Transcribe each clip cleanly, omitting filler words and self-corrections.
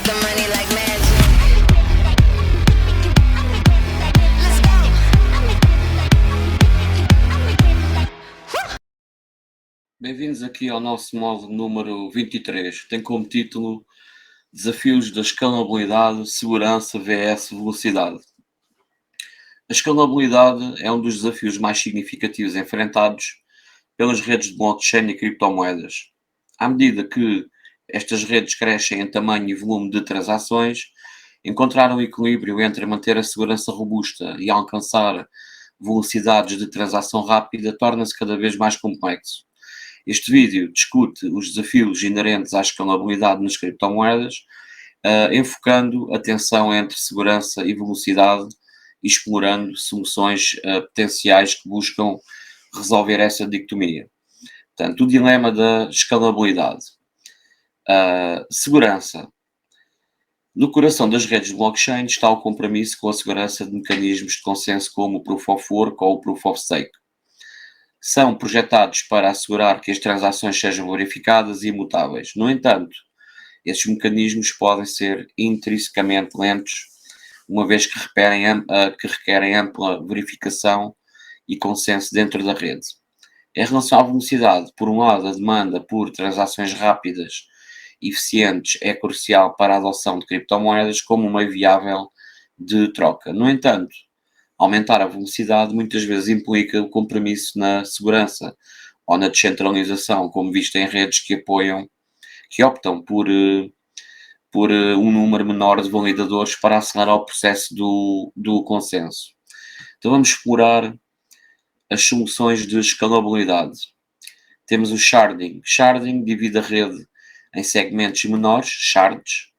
the money like magic. Let's go. Bem-vindos aqui ao nosso módulo número 23. Tem como título Desafios da escalabilidade, segurança vs velocidade. A escalabilidade é um dos desafios mais significativos enfrentados pelas redes de blockchain e criptomoedas. À medida que estas redes crescem em tamanho e volume de transações, encontrar um equilíbrio entre manter a segurança robusta e alcançar velocidades de transação rápida torna-se cada vez mais complexo. Este vídeo discute os desafios inerentes à escalabilidade nas criptomoedas, enfocando a tensão entre segurança e velocidade e explorando soluções potenciais que buscam resolver essa dicotomia. Portanto, o dilema da escalabilidade. Segurança. No coração das redes de blockchain está o compromisso com a segurança de mecanismos de consenso como o Proof of Work ou o Proof of Stake. São projetados para assegurar que as transações sejam verificadas e imutáveis. No entanto, esses mecanismos podem ser intrinsecamente lentos, uma vez que requerem ampla verificação e consenso dentro da rede. Em relação à velocidade, por um lado, a demanda por transações rápidas e eficientes é crucial para a adoção de criptomoedas como um meio viável de troca. No entanto, aumentar a velocidade muitas vezes implica o compromisso na segurança ou na descentralização, como visto em redes que optam por um número menor de validadores para acelerar o processo do consenso. Então vamos explorar as soluções de escalabilidade. Temos o sharding. Sharding divide a rede em segmentos menores, shards,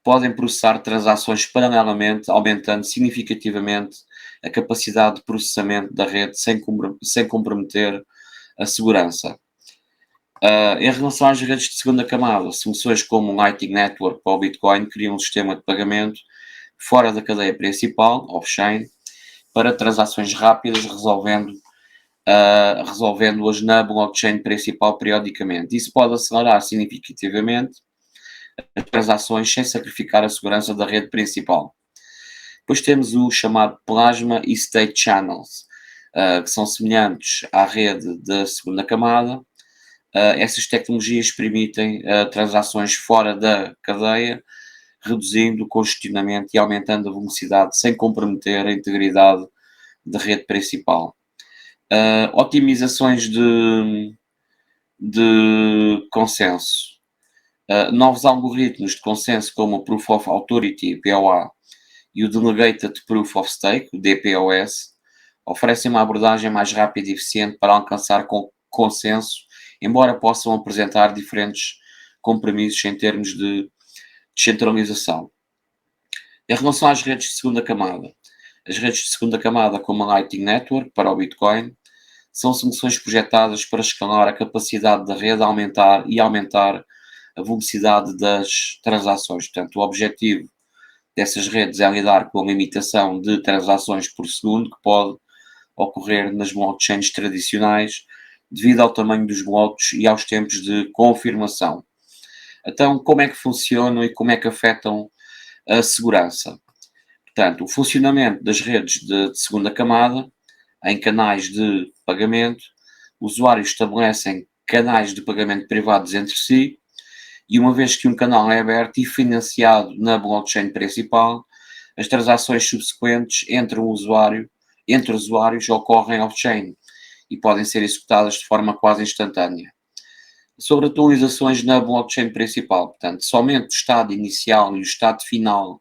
podem processar transações paralelamente, aumentando significativamente a capacidade de processamento da rede sem comprometer a segurança. Em relação às redes de segunda camada, soluções como o Lightning Network ou o Bitcoin criam um sistema de pagamento fora da cadeia principal, off-chain, para transações rápidas, resolvendo-as na blockchain principal periodicamente. Isso pode acelerar significativamente as transações sem sacrificar a segurança da rede principal. Depois temos o chamado Plasma e State Channels, que são semelhantes à rede da segunda camada. Essas tecnologias permitem transações fora da cadeia, reduzindo o congestionamento e aumentando a velocidade sem comprometer a integridade da rede principal. Otimizações de consenso. Novos algoritmos de consenso como o Proof of Authority, POA, e o Delegated Proof of Stake, o DPoS, oferecem uma abordagem mais rápida e eficiente para alcançar consenso, embora possam apresentar diferentes compromissos em termos de descentralização. Em relação às redes de segunda camada, as redes de segunda camada, como a Lightning Network para o Bitcoin, são soluções projetadas para escalar a capacidade da rede aumentar a velocidade das transações. Portanto, o objetivo dessas redes é lidar com a limitação de transações por segundo que pode ocorrer nas blockchains tradicionais devido ao tamanho dos blocos e aos tempos de confirmação. Então, como é que funcionam e como é que afetam a segurança? Portanto, o funcionamento das redes de segunda camada em canais de pagamento, usuários estabelecem canais de pagamento privados entre si e uma vez que um canal é aberto e financiado na blockchain principal, as transações subsequentes entre usuários ocorrem off-chain e podem ser executadas de forma quase instantânea. Sobre atualizações na blockchain principal, portanto, somente o estado inicial e o estado final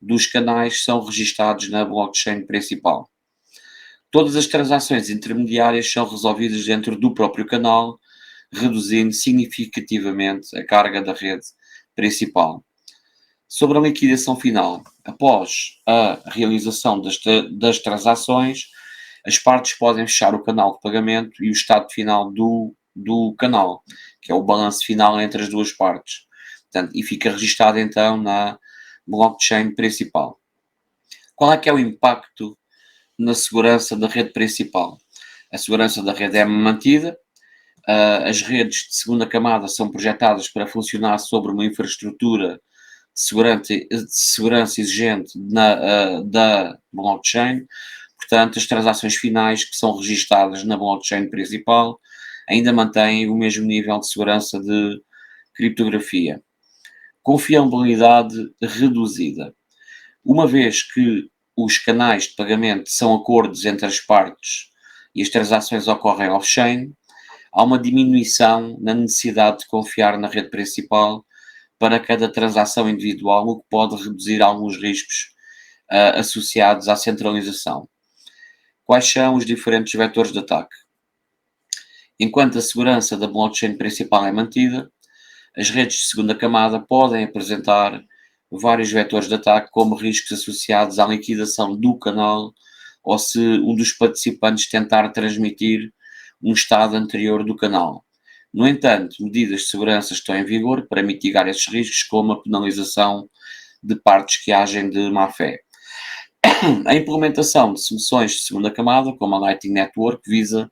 dos canais são registados na blockchain principal. Todas as transações intermediárias são resolvidas dentro do próprio canal, reduzindo significativamente a carga da rede principal. Sobre a liquidação final, após a realização das transações, as partes podem fechar o canal de pagamento e o estado final do canal, que é o balanço final entre as duas partes. Portanto, e fica registado então na blockchain principal. Qual é que é o impacto na segurança da rede principal? A segurança da rede é mantida. As redes de segunda camada são projetadas para funcionar sobre uma infraestrutura segurança exigente da blockchain. Portanto, as transações finais que são registadas na blockchain principal ainda mantêm o mesmo nível de segurança de criptografia. Confiabilidade reduzida. Uma vez que os canais de pagamento são acordos entre as partes e as transações ocorrem off-chain, há uma diminuição na necessidade de confiar na rede principal para cada transação individual, o que pode reduzir alguns riscos associados à centralização. Quais são os diferentes vetores de ataque? Enquanto a segurança da blockchain principal é mantida, as redes de segunda camada podem apresentar vários vetores de ataque, como riscos associados à liquidação do canal ou se um dos participantes tentar transmitir um estado anterior do canal. No entanto, medidas de segurança estão em vigor para mitigar esses riscos, como a penalização de partes que agem de má fé. A implementação de soluções de segunda camada, como a Lightning Network, visa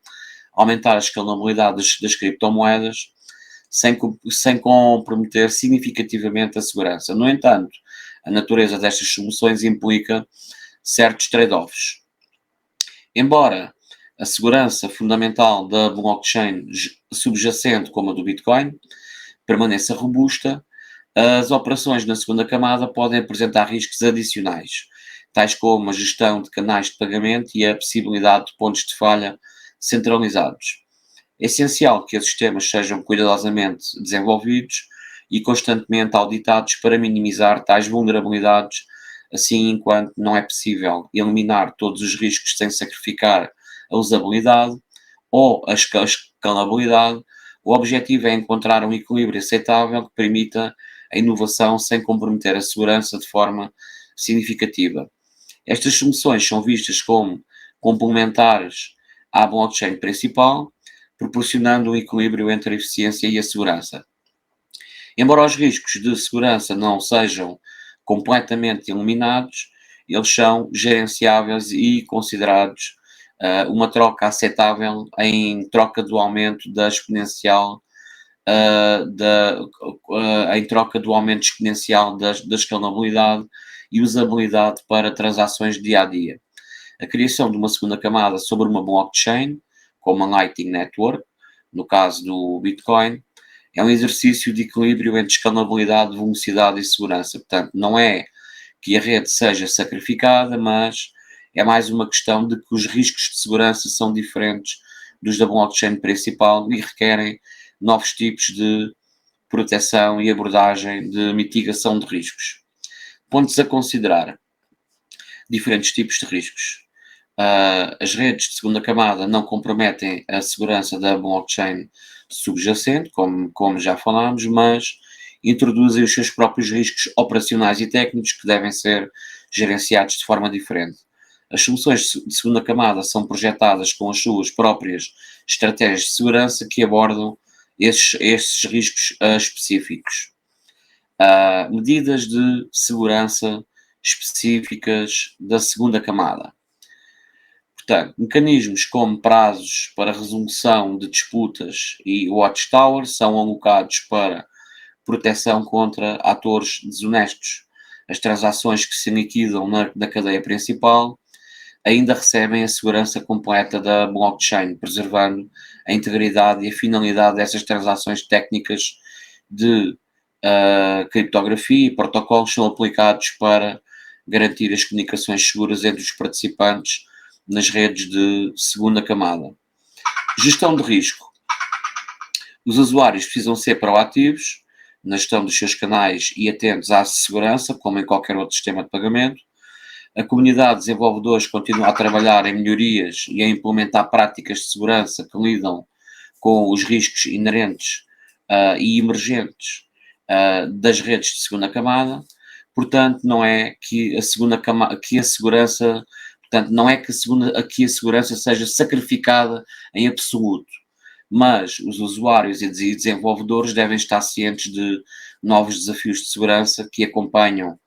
aumentar a escalabilidade das criptomoedas sem comprometer significativamente a segurança. No entanto, a natureza destas soluções implica certos trade-offs. Embora a segurança fundamental da blockchain subjacente, como a do Bitcoin, permaneça robusta, as operações na segunda camada podem apresentar riscos adicionais, tais como a gestão de canais de pagamento e a possibilidade de pontos de falha centralizados. É essencial que esses sistemas sejam cuidadosamente desenvolvidos e constantemente auditados para minimizar tais vulnerabilidades, assim enquanto não é possível eliminar todos os riscos sem sacrificar a usabilidade ou a escalabilidade. O objetivo é encontrar um equilíbrio aceitável que permita a inovação sem comprometer a segurança de forma significativa. Estas soluções são vistas como complementares à blockchain principal, proporcionando um equilíbrio entre a eficiência e a segurança. Embora os riscos de segurança não sejam completamente eliminados, eles são gerenciáveis e considerados uma troca aceitável em troca do aumento da exponencial em troca do aumento exponencial da escalabilidade e usabilidade para transações dia a dia. A criação de uma segunda camada sobre uma blockchain, como a Lightning Network, no caso do Bitcoin, é um exercício de equilíbrio entre escalabilidade, velocidade e segurança. Portanto, não é que a rede seja sacrificada, mas é mais uma questão de que os riscos de segurança são diferentes dos da blockchain principal e requerem novos tipos de proteção e abordagem de mitigação de riscos. Pontos a considerar: diferentes tipos de riscos. As redes de segunda camada não comprometem a segurança da blockchain subjacente, como já falámos, mas introduzem os seus próprios riscos operacionais e técnicos que devem ser gerenciados de forma diferente. As soluções de segunda camada são projetadas com as suas próprias estratégias de segurança que abordam esses riscos específicos. Medidas de segurança específicas da segunda camada. Portanto, mecanismos como prazos para resolução de disputas e watchtower são alocados para proteção contra atores desonestos. As transações que se liquidam na cadeia principal ainda recebem a segurança completa da blockchain, preservando a integridade e a finalidade dessas transações técnicas de criptografia e protocolos são aplicados para garantir as comunicações seguras entre os participantes nas redes de segunda camada. Gestão de risco. Os usuários precisam ser proativos na gestão dos seus canais e atentos à segurança, como em qualquer outro sistema de pagamento. A comunidade de desenvolvedores continua a trabalhar em melhorias e a implementar práticas de segurança que lidam com os riscos inerentes e emergentes das redes de segunda camada. Portanto, não é que a segurança, portanto, não é que a segurança seja sacrificada em absoluto, mas os usuários e desenvolvedores devem estar cientes de novos desafios de segurança que acompanham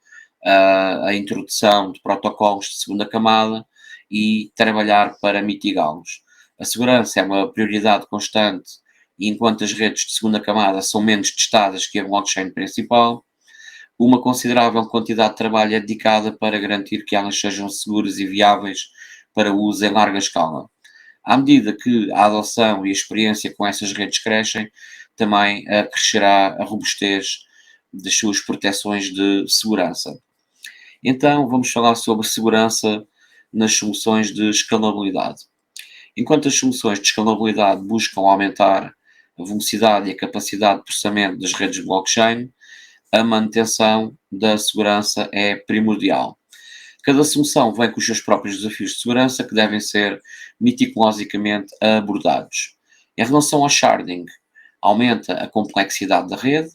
a introdução de protocolos de segunda camada e trabalhar para mitigá-los. A segurança é uma prioridade constante e enquanto as redes de segunda camada são menos testadas que a blockchain principal, uma considerável quantidade de trabalho é dedicada para garantir que elas sejam seguras e viáveis para uso em larga escala. À medida que a adoção e a experiência com essas redes crescem, também crescerá a robustez das suas proteções de segurança. Então, vamos falar sobre segurança nas soluções de escalabilidade. Enquanto as soluções de escalabilidade buscam aumentar a velocidade e a capacidade de processamento das redes de blockchain, a manutenção da segurança é primordial. Cada solução vem com os seus próprios desafios de segurança que devem ser meticulosamente abordados. Em relação ao sharding, aumenta a complexidade da rede,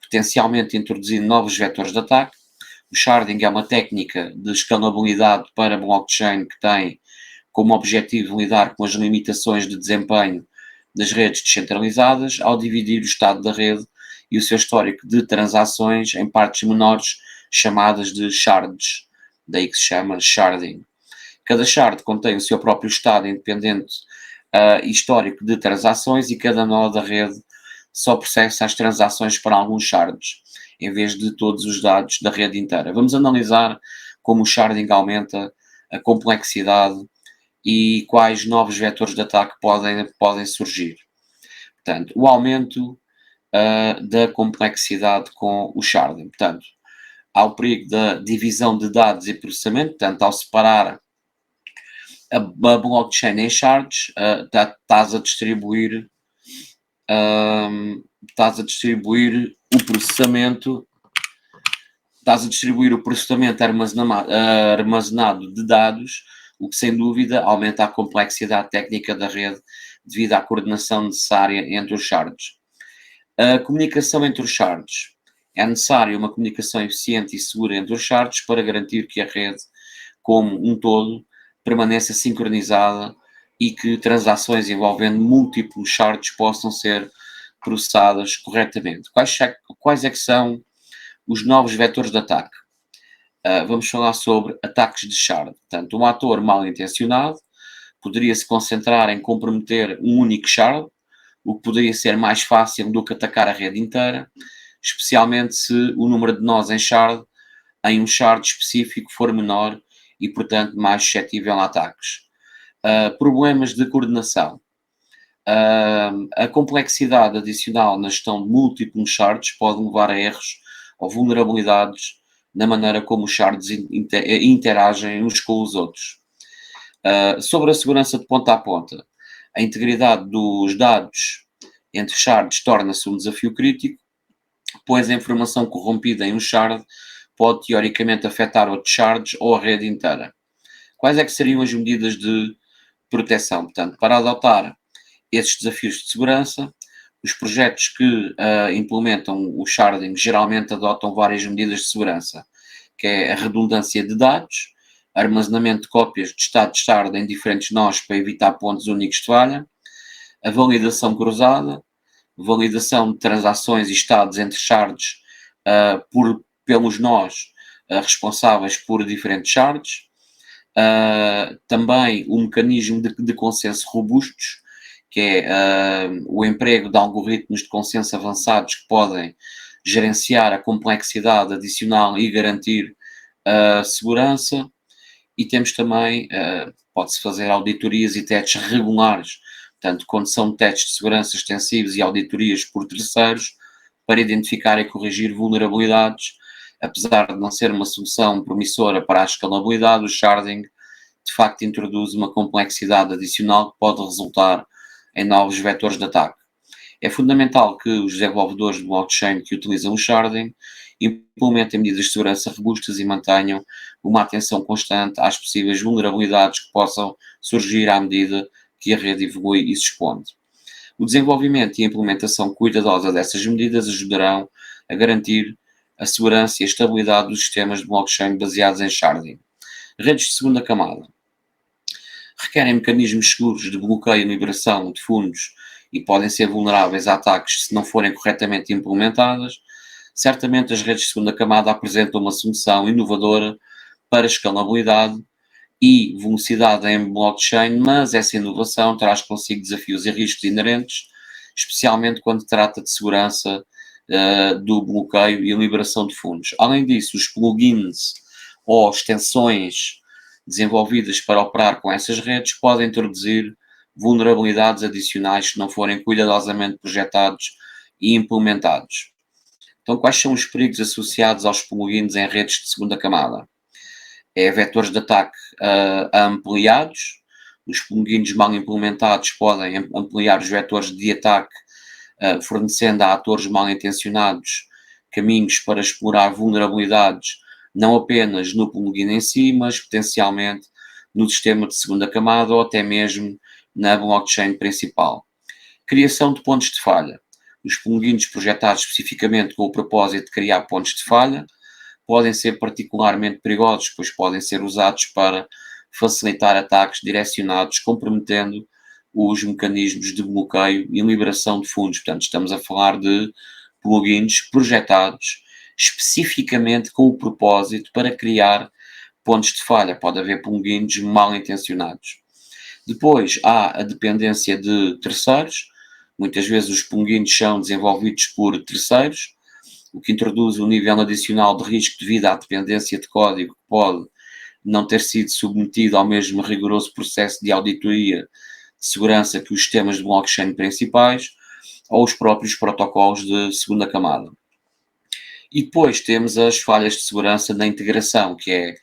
potencialmente introduzindo novos vetores de ataque. O sharding é uma técnica de escalabilidade para blockchain que tem como objetivo lidar com as limitações de desempenho das redes descentralizadas ao dividir o estado da rede e o seu histórico de transações em partes menores chamadas de shards, daí que se chama sharding. Cada shard contém o seu próprio estado independente e histórico de transações e cada nó da rede só processa as transações para alguns shards, em vez de todos os dados da rede inteira. Vamos analisar como o sharding aumenta a complexidade e quais novos vetores de ataque podem surgir. Portanto, o aumento da complexidade com o sharding. Portanto, há o perigo da divisão de dados e processamento, portanto, ao separar a blockchain em shards, estás a distribuir o processamento armazenado de dados, o que sem dúvida aumenta a complexidade técnica da rede devido à coordenação necessária entre os shards. A comunicação entre os shards. É necessária uma comunicação eficiente e segura entre os shards para garantir que a rede, como um todo, permaneça sincronizada e que transações envolvendo múltiplos shards possam ser processadas corretamente. Quais é que são os novos vetores de ataque? Vamos falar sobre ataques de shard. Portanto, um ator mal intencionado poderia se concentrar em comprometer um único shard, o que poderia ser mais fácil do que atacar a rede inteira, especialmente se o número de nós em um shard específico for menor e, portanto, mais suscetível a ataques. Problemas de coordenação. A complexidade adicional na gestão de múltiplos shards pode levar a erros ou vulnerabilidades na maneira como os shards interagem uns com os outros. Sobre a segurança de ponta a ponta, a integridade dos dados entre shards torna-se um desafio crítico, pois a informação corrompida em um shard pode teoricamente afetar outros shards ou a rede inteira. Quais é que seriam as medidas de proteção? Portanto, para adotar esses desafios de segurança, os projetos que implementam o sharding geralmente adotam várias medidas de segurança, que é a redundância de dados, armazenamento de cópias de estado de shard em diferentes nós para evitar pontos únicos de falha, a validação cruzada, validação de transações e estados entre shards pelos nós responsáveis por diferentes shards, também um mecanismo de consenso robustos, que é o emprego de algoritmos de consenso avançados que podem gerenciar a complexidade adicional e garantir a segurança. E temos também, pode-se fazer auditorias e testes regulares, portanto, condução de testes de segurança extensivos e auditorias por terceiros para identificar e corrigir vulnerabilidades. Apesar de não ser uma solução promissora para a escalabilidade, o sharding de facto introduz uma complexidade adicional que pode resultar em novos vetores de ataque. É fundamental que os desenvolvedores de blockchain que utilizam o sharding implementem medidas de segurança robustas e mantenham uma atenção constante às possíveis vulnerabilidades que possam surgir à medida que a rede evolui e se expande. O desenvolvimento e a implementação cuidadosa dessas medidas ajudarão a garantir a segurança e a estabilidade dos sistemas de blockchain baseados em sharding. Redes de segunda camada requerem mecanismos seguros de bloqueio e migração de fundos e podem ser vulneráveis a ataques se não forem corretamente implementadas. Certamente as redes de segunda camada apresentam uma solução inovadora para escalabilidade e velocidade em blockchain, mas essa inovação traz consigo desafios e riscos inerentes, especialmente quando trata de segurança do bloqueio e liberação de fundos. Além disso, os plugins ou extensões desenvolvidas para operar com essas redes podem introduzir vulnerabilidades adicionais se não forem cuidadosamente projetados e implementados. Então, quais são os perigos associados aos plugins em redes de segunda camada? É vetores de ataque ampliados. Os plugins mal implementados podem ampliar os vetores de ataque, fornecendo a atores mal intencionados caminhos para explorar vulnerabilidades, não apenas no plugin em si, mas potencialmente no sistema de segunda camada ou até mesmo na blockchain principal. Criação de pontos de falha. Os plugins projetados especificamente com o propósito de criar pontos de falha podem ser particularmente perigosos, pois podem ser usados para facilitar ataques direcionados, comprometendo os mecanismos de bloqueio e liberação de fundos. Portanto, estamos a falar de plugins projetados especificamente com o propósito para criar pontos de falha. Pode haver plugins mal intencionados. Depois há a dependência de terceiros. Muitas vezes os plugins são desenvolvidos por terceiros, o que introduz um nível adicional de risco devido à dependência de código que pode não ter sido submetido ao mesmo rigoroso processo de auditoria de segurança que os sistemas de blockchain principais ou os próprios protocolos de segunda camada. E depois temos as falhas de segurança na integração, que é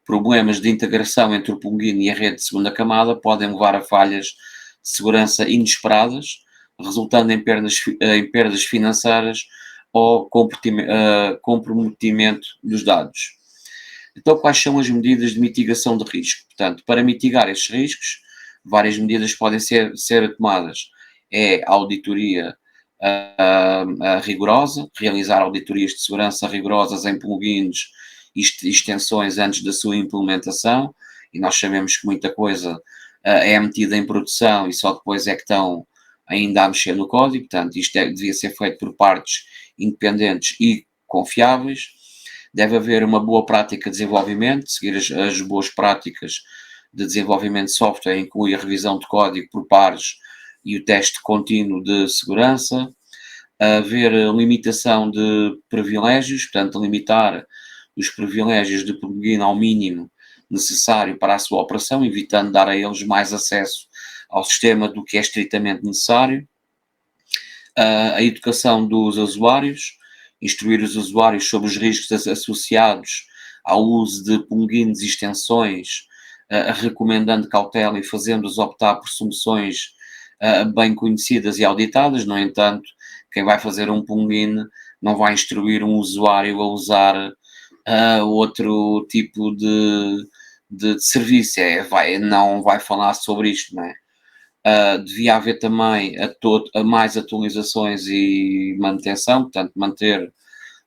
problemas de integração entre o plugin e a rede de segunda camada podem levar a falhas de segurança inesperadas, resultando em perdas financeiras ou comprometimento dos dados. Então, quais são as medidas de mitigação de risco? Portanto, para mitigar estes riscos, várias medidas podem ser tomadas. É a auditoria rigorosa, realizar auditorias de segurança rigorosas em plugins e extensões antes da sua implementação, e nós sabemos que muita coisa é metida em produção e só depois é que estão ainda a mexer no código. Portanto, isto devia ser feito por partes independentes e confiáveis. Deve haver uma boa prática de desenvolvimento, seguir as boas práticas de desenvolvimento de software, inclui a revisão de código por pares e o teste contínuo de segurança. Haver limitação de privilégios, portanto, limitar os privilégios de plugin ao mínimo necessário para a sua operação, evitando dar a eles mais acesso ao sistema do que é estritamente necessário. A educação dos usuários, instruir os usuários sobre os riscos associados ao uso de plugins e extensões, recomendando cautela e fazendo-os optar por soluções bem conhecidas e auditadas. No entanto, quem vai fazer um plugin não vai instruir um usuário a usar outro tipo de serviço, não vai falar sobre isto, não é? Devia haver também mais atualizações e manutenção, portanto, manter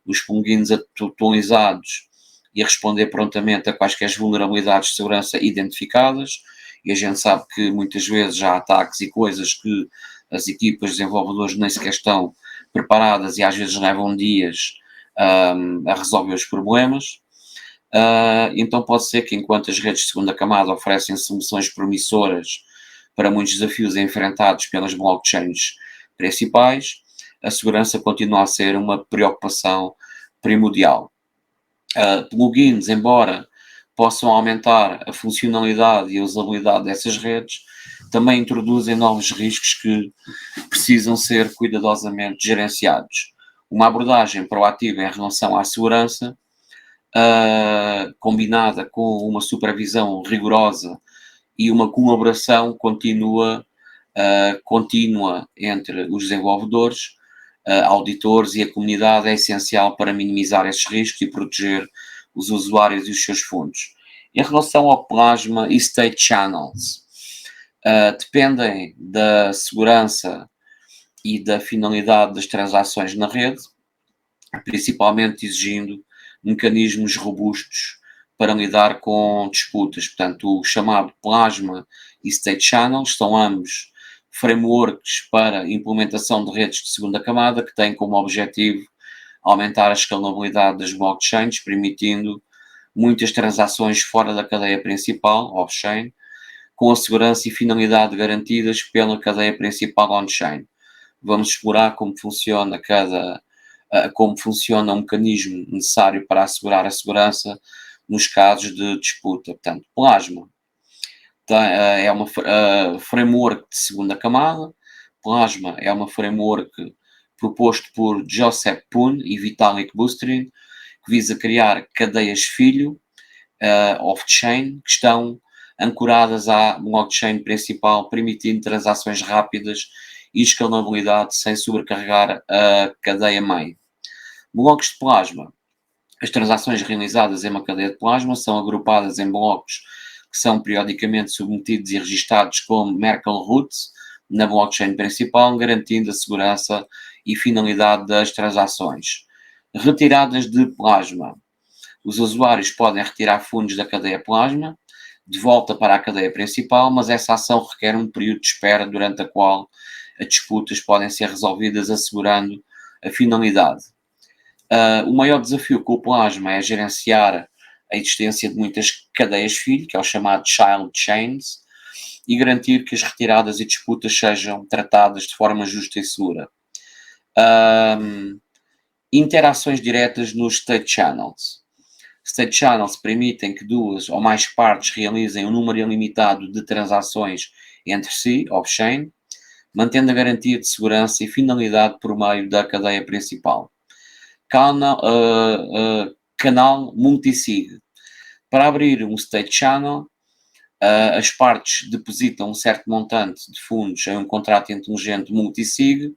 os plugins atualizados e responder prontamente a quaisquer vulnerabilidades de segurança identificadas. E a gente sabe que muitas vezes há ataques e coisas que as equipas desenvolvedoras nem sequer estão preparadas e às vezes levam dias a resolver os problemas. Então pode ser que enquanto as redes de segunda camada oferecem soluções promissoras para muitos desafios enfrentados pelas blockchains principais, a segurança continua a ser uma preocupação primordial. Plugins, embora possam aumentar a funcionalidade e a usabilidade dessas redes, também introduzem novos riscos que precisam ser cuidadosamente gerenciados. Uma abordagem proativa em relação à segurança, combinada com uma supervisão rigorosa e uma colaboração contínua entre os desenvolvedores, auditores e a comunidade é essencial para minimizar esses riscos e proteger os usuários e os seus fundos. Em relação ao Plasma e State Channels, dependem da segurança e da finalidade das transações na rede, principalmente exigindo mecanismos robustos para lidar com disputas. Portanto, o chamado Plasma e State Channels são ambos frameworks para implementação de redes de segunda camada que têm como objetivo aumentar a escalabilidade das blockchains, permitindo muitas transações fora da cadeia principal, off-chain, com a segurança e finalidade garantidas pela cadeia principal on-chain. Vamos explorar como funciona cada como funciona o mecanismo necessário para assegurar a segurança nos casos de disputa. Portanto, Plasma é uma framework de segunda camada. Plasma é uma framework proposto por Joseph Poon e Vitalik Buterin, que visa criar cadeias filho off-chain que estão ancoradas à blockchain principal, permitindo transações rápidas e escalabilidade sem sobrecarregar a cadeia mãe. Blocos de plasma. As transações realizadas em uma cadeia de plasma são agrupadas em blocos que são periodicamente submetidos e registados como Merkle roots na blockchain principal, garantindo a segurança e finalidade das transações. Retiradas de plasma. Os usuários podem retirar fundos da cadeia plasma de volta para a cadeia principal, mas essa ação requer um período de espera durante a qual as disputas podem ser resolvidas assegurando a finalidade. O maior desafio com o plasma é gerenciar a existência de muitas cadeias filho, que é o chamado child chains, e garantir que as retiradas e disputas sejam tratadas de forma justa e segura. Interações diretas nos state channels. State channels permitem que duas ou mais partes realizem um número ilimitado de transações entre si, off-chain, mantendo a garantia de segurança e finalidade por meio da cadeia principal. Canal multisig. Para abrir um state channel, as partes depositam um certo montante de fundos em um contrato inteligente multisig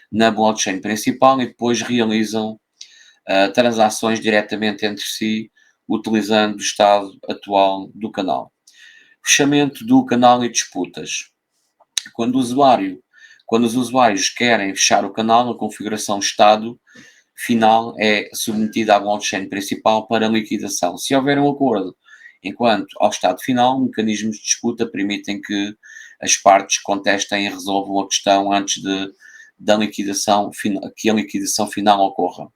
na blockchain principal e depois realizam transações diretamente entre si, utilizando o estado atual do canal. Fechamento do canal e disputas. Quando os usuários querem fechar o canal, a configuração estado final é submetida à blockchain principal para liquidação. Se houver um acordo enquanto ao estado final, mecanismos de disputa permitem que as partes contestem e resolvam a questão antes que a liquidação final ocorra.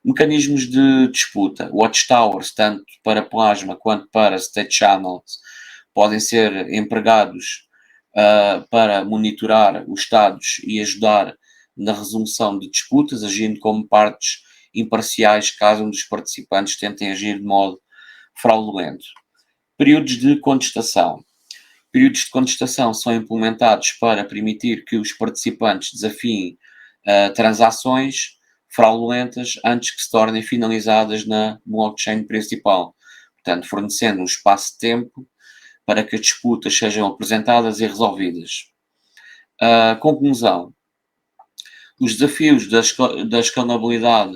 Mecanismos de disputa. Watchtowers, tanto para plasma quanto para state channels, podem ser empregados para monitorar os estados e ajudar na resolução de disputas, agindo como partes imparciais caso um dos participantes tentem agir de modo fraudulento. Períodos de contestação. Períodos de contestação são implementados para permitir que os participantes desafiem transações fraudulentas antes que se tornem finalizadas na blockchain principal, portanto, fornecendo um espaço de tempo para que as disputas sejam apresentadas e resolvidas. Conclusão. Os desafios da escalabilidade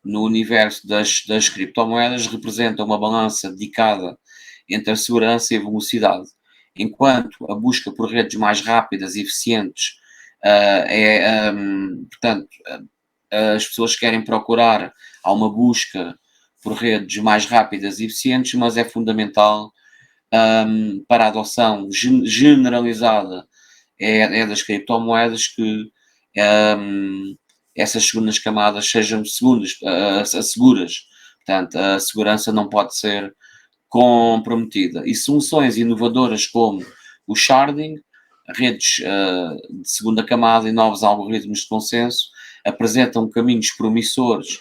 no universo das criptomoedas representam uma balança dedicada entre a segurança e a velocidade, enquanto a busca por redes mais rápidas e eficientes portanto, as pessoas querem procurar, há uma busca por redes mais rápidas e eficientes, mas é fundamental para a adoção generalizada das criptomoedas que essas segundas camadas sejam seguras. Portanto, a segurança não pode ser comprometida. E soluções inovadoras como o sharding, redes de segunda camada e novos algoritmos de consenso apresentam caminhos promissores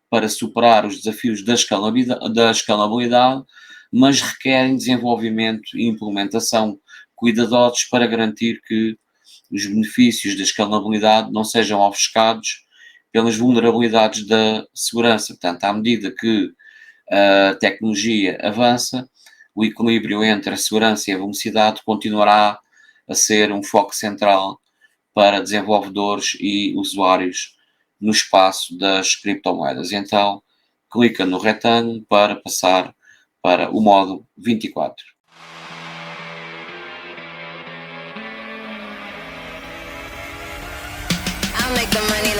para superar os desafios da escalabilidade, mas requerem desenvolvimento e implementação cuidadosos para garantir que os benefícios da escalabilidade não sejam ofuscados pelas vulnerabilidades da segurança. Portanto, à medida que a tecnologia avança, o equilíbrio entre a segurança e a velocidade continuará a ser um foco central para desenvolvedores e usuários no espaço das criptomoedas. Então, clica no retângulo para passar para o modo 24. I'll make the money